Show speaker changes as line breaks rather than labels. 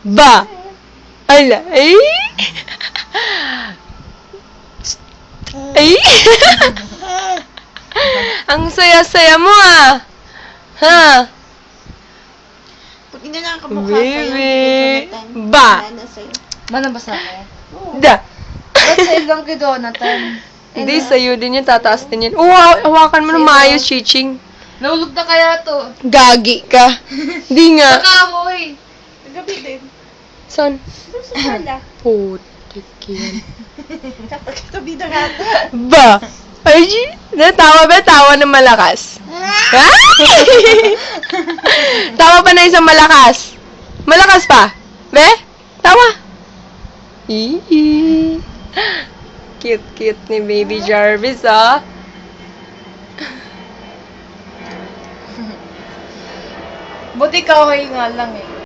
Ba! Ala, ay! Ay! Ang saya-saya mo ah! Ha?
Pag hindi nakakamukha sa'yo, hindi ko
Baby!
sunatan.
Ba!
Wala na sa'yo.
Manabasa ako.
Da!
Ba't sa'yo lang kay Jonathan?
Hindi, sa'yo din yun. Tataas din yun. Oo, hawakan mo na maayos, Chiching.
Nahulog na kaya to.
Gagi ka. Di nga.
Pakahoy!
Gabi din.
Son?
Doon sa sala.
Putik yan.
Kapag katabi na nga.
Ba! Ay, natawa ba? Tawa ng malakas. Ha? Tawa pa na isang malakas. Malakas pa. Be? Tawa. Hihi. Cute-cute ni Baby Jarvis, ah.
Buti kahoy nga lang eh.